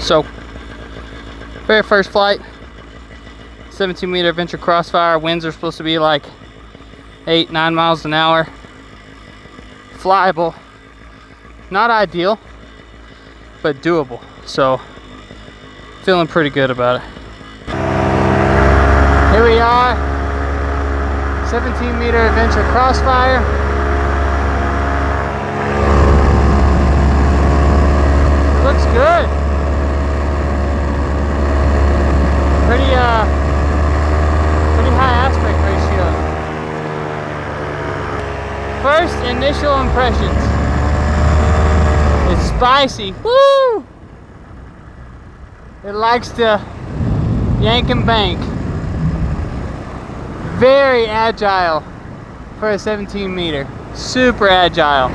So, very first flight, 17-meter adventure Crossfire. Winds are supposed to be like 8-9 miles an hour. Flyable, not ideal, but doable. So, feeling pretty good about it. Here we are, 17-meter adventure Crossfire. Looks good. Pretty high aspect ratio. First initial impressions. It's spicy. Woo! It likes to yank and bank. Very agile for a 17-meter. Super agile.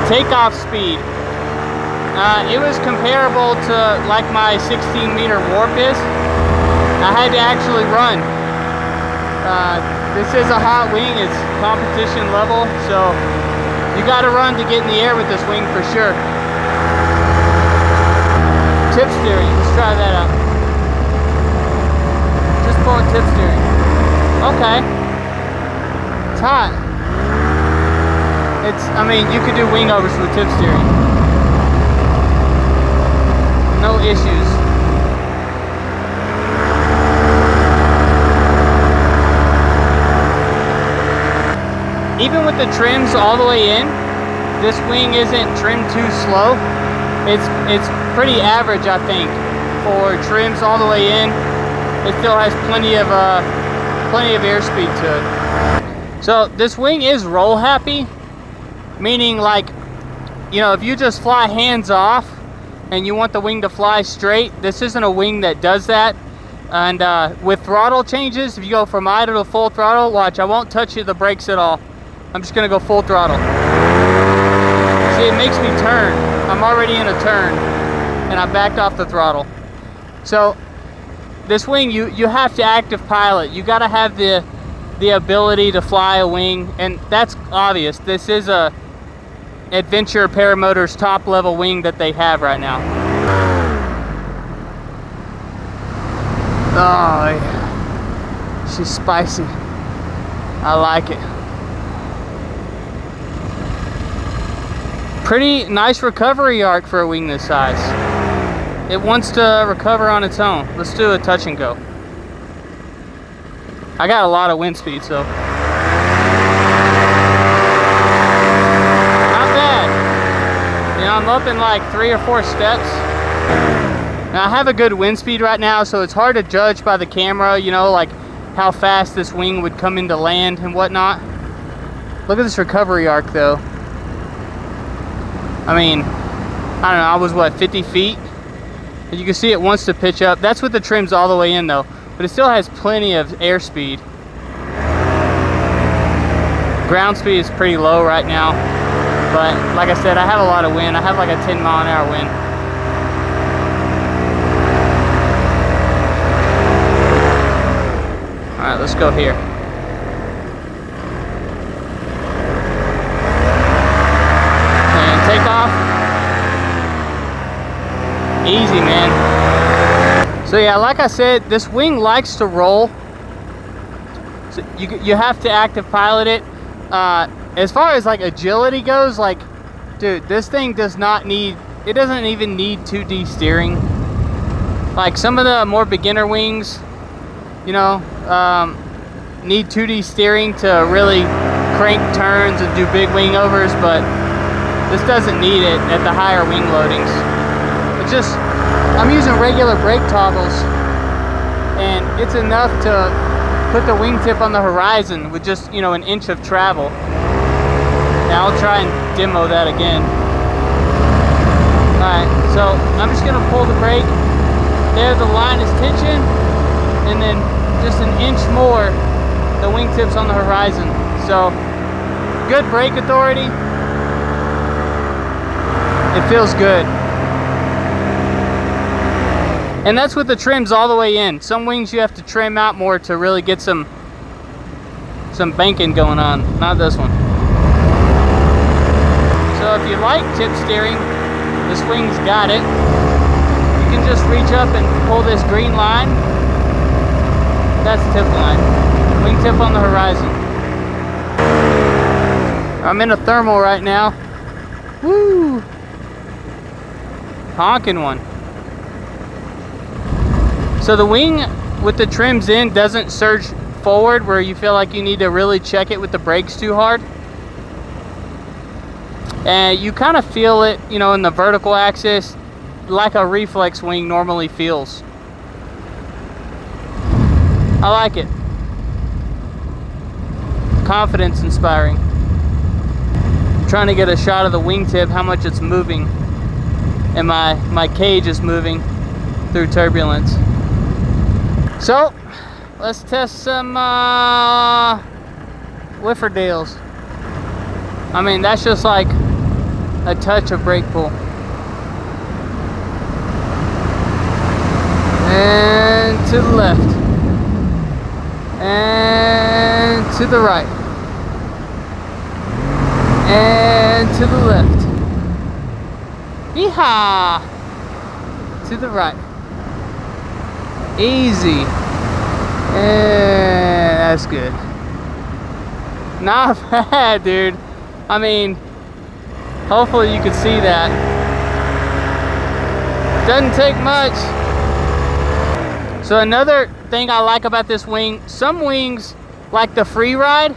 Takeoff speed. It was comparable to like my 16-meter warp is. I had to actually run. This is a hot wing. It's competition level, so you got to run to get in the air with this wing for sure. Tip steering. Let's try that out. Just pulling tip steering. Okay. It's hot. I mean, you could do wing overs with tip steering. No issues. Even with the trims all the way in, this wing isn't trimmed too slow. It's pretty average, I think, for trims all the way in. It still has plenty of airspeed to it. So this wing is roll happy, meaning like, you know, if you just fly hands off and you want the wing to fly straight, this isn't a wing that does that. And with throttle changes, if you go from idle to full throttle, watch, I won't touch the brakes at all. I'm just gonna go full throttle. See, it makes me turn. I'm already in a turn and I backed off the throttle. So this wing, you have to active pilot. You gotta have the ability to fly a wing, and that's obvious. This is a Adventure Paramotors top level wing that they have right now. Oh yeah, she's spicy. I like it. Pretty nice recovery arc for a wing this size. It wants to recover on its own. Let's do a touch and go. I got a lot of wind speed, so. I'm up in like 3 or 4 steps. Now I have a good wind speed right now, so it's hard to judge by the camera, you know, like how fast this wing would come into land and whatnot. Look at this recovery arc though. I mean, I don't know, I was what, 50 feet? And you can see it wants to pitch up. That's with the trims all the way in though, but it still has plenty of airspeed. Ground speed is pretty low right now. But like I said, I have a lot of wind. I have like a 10-mile-an-hour wind. All right, let's go here. And take off. Easy, man. So yeah, like I said, this wing likes to roll. So you have to active pilot it. As far as like agility goes, like, dude, this thing doesn't even need 2D steering. Like some of the more beginner wings, you know, need 2D steering to really crank turns and do big wing overs, but this doesn't need it at the higher wing loadings. It's just, I'm using regular brake toggles and it's enough to put the wingtip on the horizon with just, you know, an inch of travel. Now I'll try and demo that again. Alright, so I'm just going to pull the brake. There the line is tension, and then just an inch more, the wingtip's on the horizon. So, good brake authority. It feels good. And that's with the trims all the way in. Some wings you have to trim out more to really get some banking going on. Not this one. So if you like tip steering, This wing's got it. You can just reach up and pull this green line. That's tip line. Wingtip on the horizon. I'm in a thermal right now. Woo! Honking one. So the wing with the trims in doesn't surge forward where you feel like you need to really check it with the brakes too hard. And you kind of feel it, you know, in the vertical axis like a reflex wing normally feels. I like it. Confidence inspiring. I'm trying to get a shot of the wingtip, how much it's moving. And my cage is moving through turbulence. So, let's test some Whifferdales. I mean, that's just like a touch of brake pull. And to the left. And to the right. And to the left. Yeehaw! To the right. Easy. And that's good. Not bad, dude. I mean, hopefully you can see that. Doesn't take much. So another thing I like about this wing, some wings, like the free ride,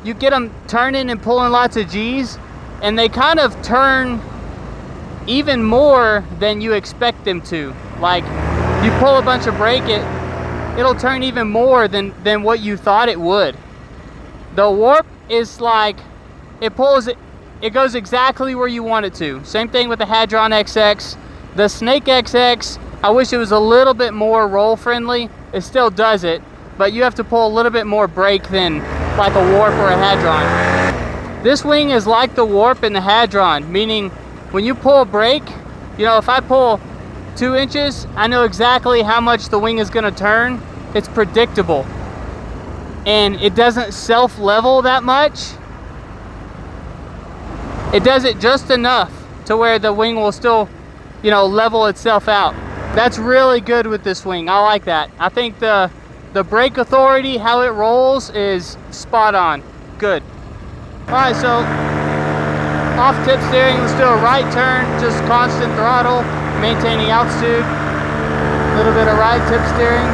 you get them turning and pulling lots of G's, and they kind of turn even more than you expect them to. Like, you pull a bunch of brake, it'll turn even more than what you thought it would. The warp is like, it goes exactly where you want it to. Same thing with the Hadron XX. The Snake XX, I wish it was a little bit more roll friendly. It still does it, but you have to pull a little bit more brake than like a warp or a Hadron. This wing is like the warp and the Hadron, meaning when you pull a brake, you know, if I pull 2 inches, I know exactly how much the wing is going to turn. It's predictable. And it doesn't self-level that much. It does it just enough to where the wing will still, you know, level itself out. That's really good with this wing. I like that. I think the brake authority, how it rolls, is spot on. Good. Alright, so off tip steering, let's do a right turn, just constant throttle, maintaining altitude. A little bit of right tip steering.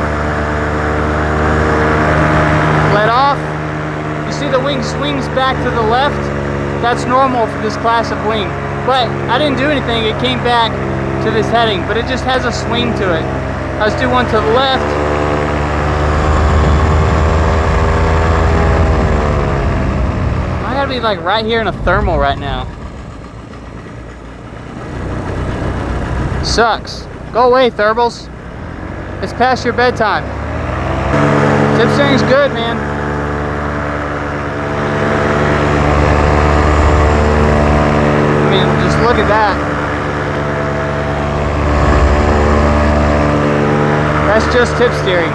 Let off. You see the wing swings back to the left. That's normal for this class of wing. But I didn't do anything, it came back to this heading, but it just has a swing to it. Let's do one to the left. I gotta be like right here in a thermal right now. Sucks. Go away, thermals. It's past your bedtime. Tip steering's good, man. I mean, just look at that. That's just tip steering.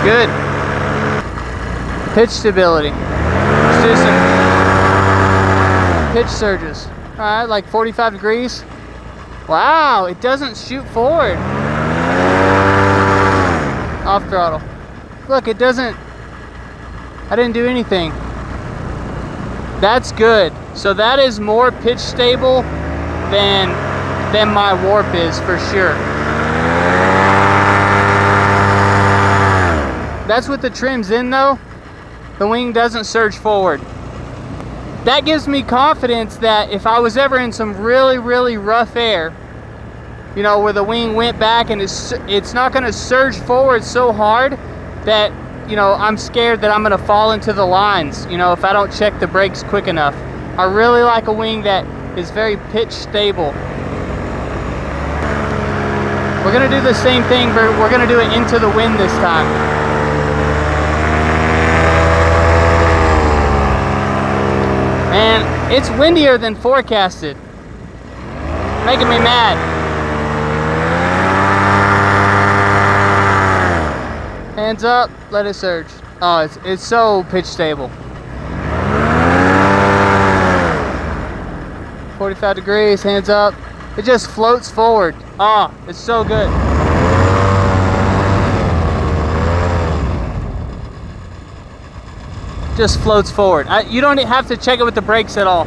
Good. Pitch stability. Let's do some pitch surges. Alright, like 45 degrees. Wow, it doesn't shoot forward. Off throttle. Look, it doesn't. I didn't do anything. That's good. So that is more pitch stable than my warp is for sure. That's with the trims in though. The wing doesn't surge forward. That gives me confidence that if I was ever in some really, really rough air, you know, where the wing went back and it's not going to surge forward so hard that, you know, I'm scared that I'm going to fall into the lines, you know, if I don't check the brakes quick enough. I really like a wing that is very pitch stable. We're going to do the same thing, but we're going to do it into the wind this time. Man, it's windier than forecasted. Making me mad. Hands up, let it surge. Oh, it's so pitch stable. 45 degrees, hands up. It just floats forward. Oh, it's so good. Just floats forward. You don't have to check it with the brakes at all.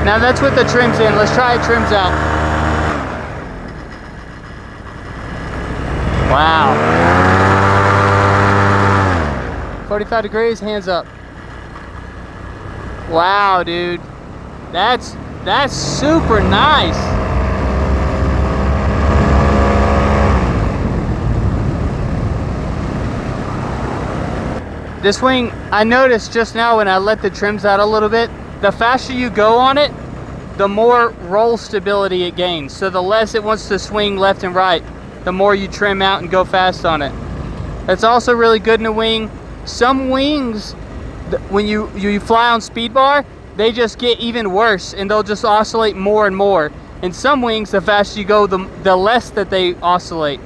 Now that's with the trims in. Let's try trims out. Wow. 45 degrees, hands up. Wow, dude. That's super nice. This wing, I noticed just now when I let the trims out a little bit, the faster you go on it, the more roll stability it gains. So the less it wants to swing left and right, the more you trim out and go fast on it. That's also really good in a wing. Some wings, when you fly on speed bar, they just get even worse and they'll just oscillate more and more. In some wings, the faster you go, the less that they oscillate.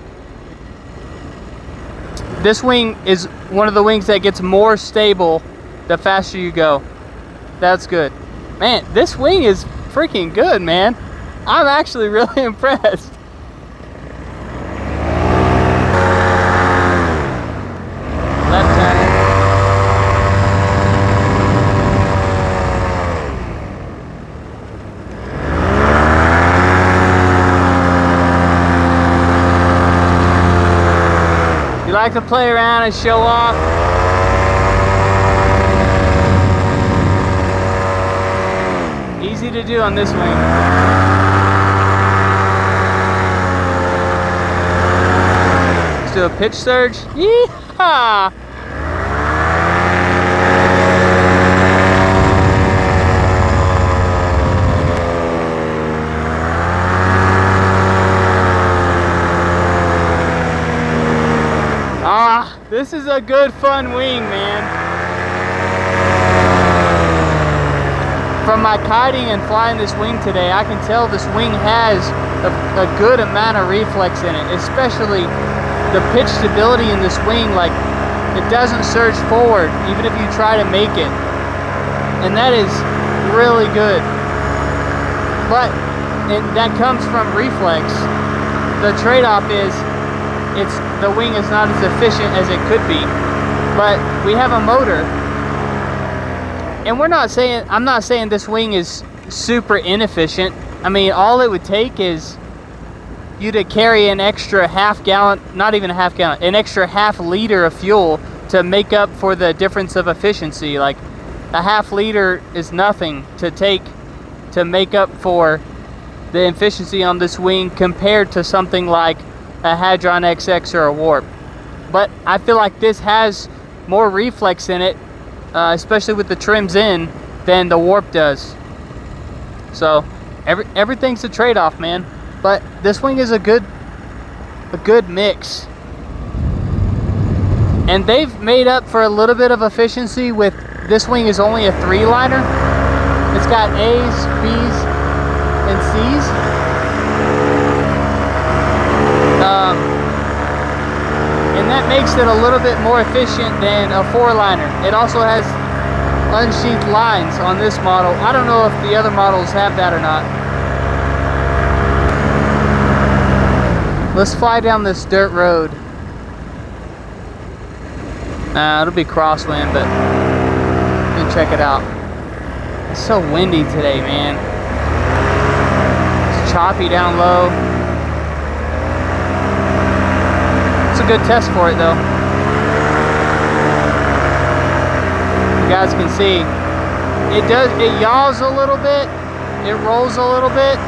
This wing is one of the wings that gets more stable the faster you go. That's good. Man, this wing is freaking good, man. I'm actually really impressed. Left hand. You like to play around and show off? Easy to do on this wing. Let's do a pitch surge. Yeehaw! Ah, this is a good fun wing, man. From my kiting and flying this wing today, I can tell this wing has a good amount of reflex in it, especially the pitch stability in this wing. Like, it doesn't surge forward even if you try to make it, and that is really good. But that comes from reflex. The trade-off is the wing is not as efficient as it could be, but we have a motor. And I'm not saying this wing is super inefficient. I mean, all it would take is you to carry an extra half gallon, not even a half gallon, an extra half liter of fuel to make up for the difference of efficiency. Like, a half liter is nothing to take to make up for the efficiency on this wing compared to something like a Hadron XX or a Warp. But I feel like this has more reflex in it, especially with the trims in, than the Warp does. So everything's a trade-off, man. But this wing is a good mix, and they've made up for a little bit of efficiency with this wing is only a 3-liner. It's got A's, B's, and C's. And that makes it a little bit more efficient than a 4-liner. It also has unsheathed lines on this model. I don't know if the other models have that or not. Let's fly down this dirt road. It'll be crosswind, but you can check it out. It's so windy today, man. It's choppy down low. It's a good test for it, though. You guys can see it yaws a little bit, it rolls a little bit,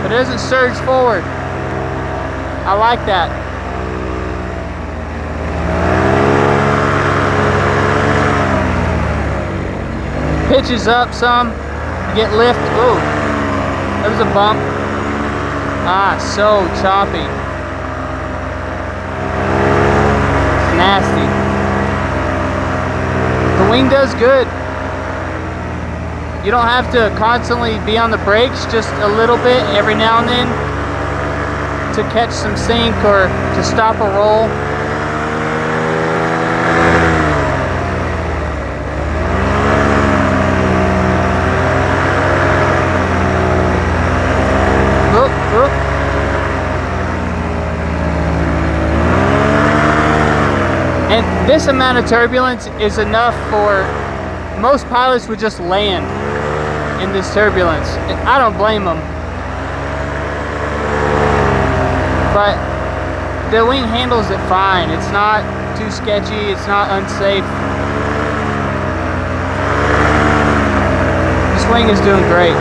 but it doesn't surge forward. I like that. Pitches up some, you get lift. Ooh, there was a bump. So choppy. It's nasty. The wing does good. You don't have to constantly be on the brakes, just a little bit every now and then. to catch some sink or to stop a roll. And this amount of turbulence is enough for most pilots would just land in this turbulence. And I don't blame them. But the wing handles it fine. It's not too sketchy. It's not unsafe. This wing is doing great.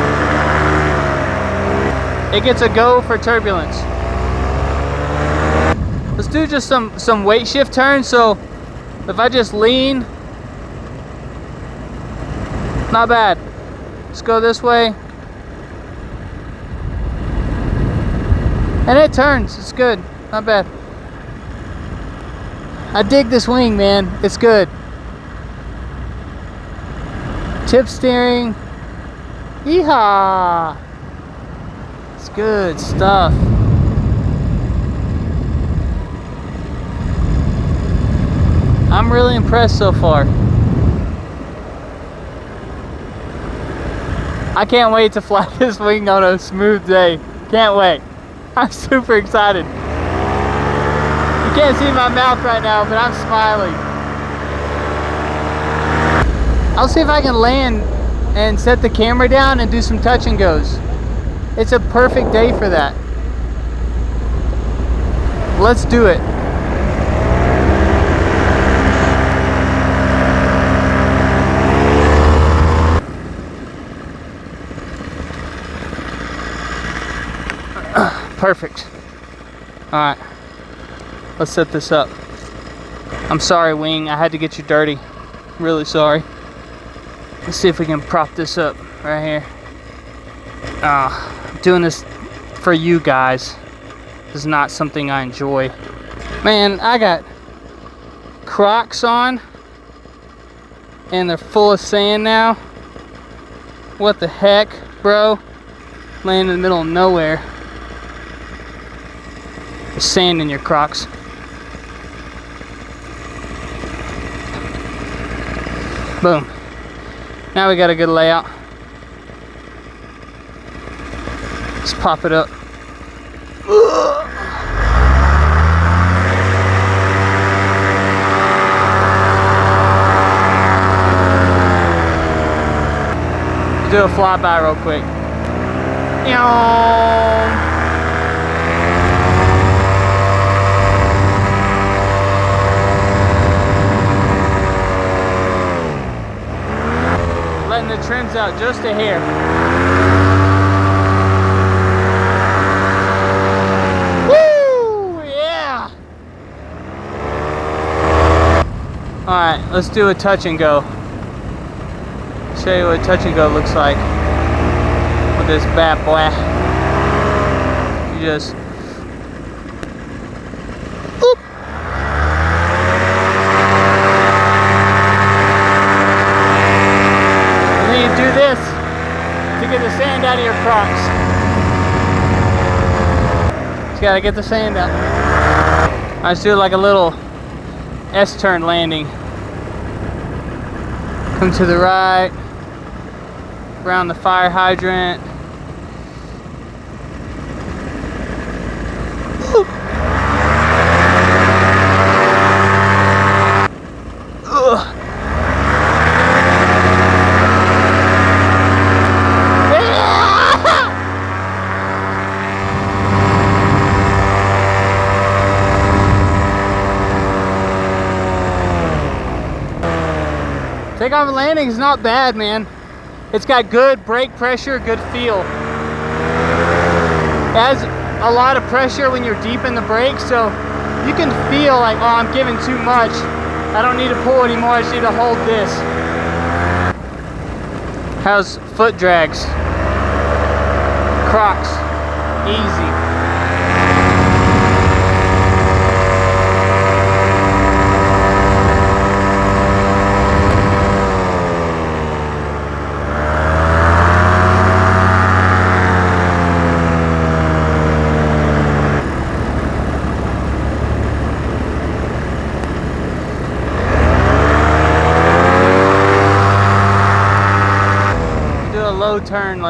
It gets a go for turbulence. Let's do just some weight shift turns. So if I just lean, not bad. Let's go this way. And it turns. It's good. Not bad. I dig this wing, man. It's good. Tip steering. Yeehaw! It's good stuff. I'm really impressed so far. I can't wait to fly this wing on a smooth day. Can't wait. I'm super excited. You can't see my mouth right now, but I'm smiling. I'll see if I can land and set the camera down and do some touch and goes. It's a perfect day for that. Let's do it. Perfect. Alright, let's set this up. I'm sorry, wing, I had to get you dirty. Really sorry. Let's see if we can prop this up right here. I'm doing this for you guys. This is not something I enjoy. Man, I got Crocs on and they're full of sand now. What the heck, bro? Laying in the middle of nowhere. There's sand in your Crocs. Boom. Now we got a good layout. Let's pop it up. Do a flyby real quick. Letting the trims out just a hair. Woo! Yeah! Alright, let's do a touch and go. Show you what touch and go looks like with this bad boy. You just boop. And then you do this to get the sand out of your Crocs. Just gotta get the sand out. I just do like a little S-turn landing. Come to the right. Around the fire hydrant. Takeoff and landing is not bad, man. It's got good brake pressure, good feel. It has a lot of pressure when you're deep in the brakes, so you can feel like, oh, I'm giving too much. I don't need to pull anymore, I just need to hold this. How's foot drags? Crocs, easy.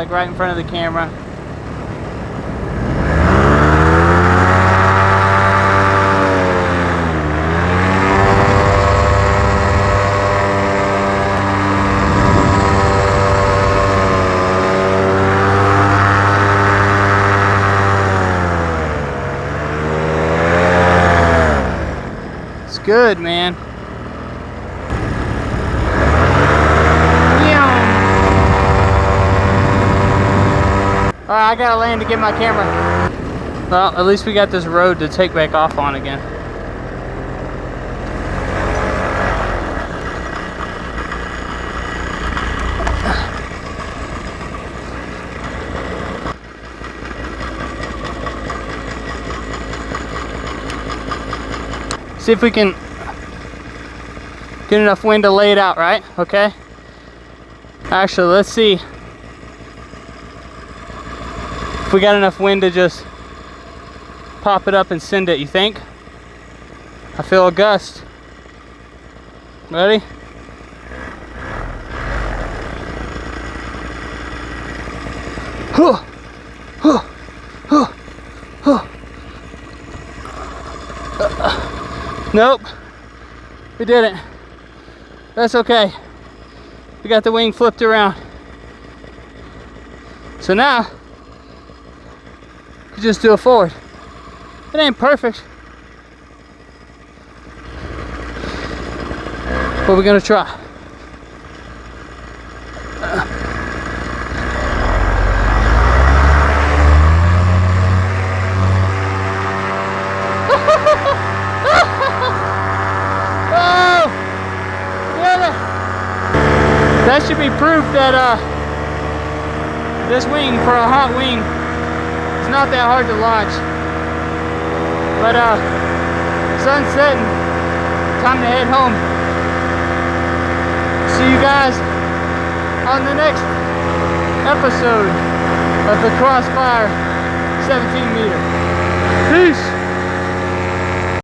like right in front of the camera. It's good, man. Alright, I gotta land to get my camera. Well, at least we got this road to take back off on again. See if we can get enough wind to lay it out, right? Okay. Actually, let's see if we got enough wind to just pop it up and send it, you think? I feel a gust. Ready? Nope, we didn't. That's okay. We got the wing flipped around. So now, we just do it forward. It ain't perfect, but we're gonna try. That should be proof that this wing, for a hot wing, is not that hard to launch. But sun's setting, time to head home. See you guys on the next episode of the Crossfire 17 meter. Peace!